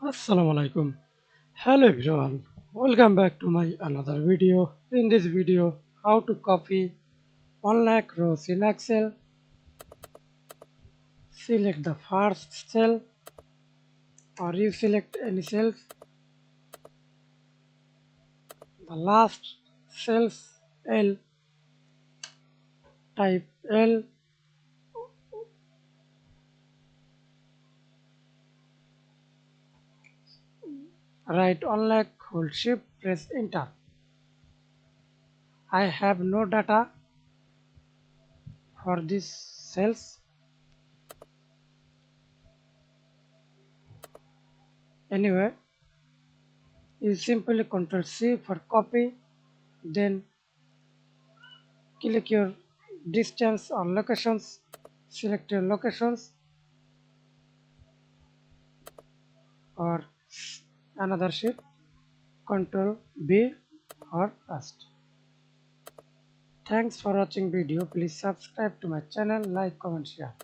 Assalamu alaikum. Hello everyone. Welcome back to my another video. In this video, how to copy 1 lakh rows in Excel. Select the first cell or you select any cells. The last cells L, type L, write 1 lakh, hold shift, press enter. I have no data for these cells. Anyway, you simply Ctrl C for copy, then click your distance or locations, select your locations or another sheet, Ctrl B or paste. Thanks for watching video. Please subscribe to my channel, like, comment, share.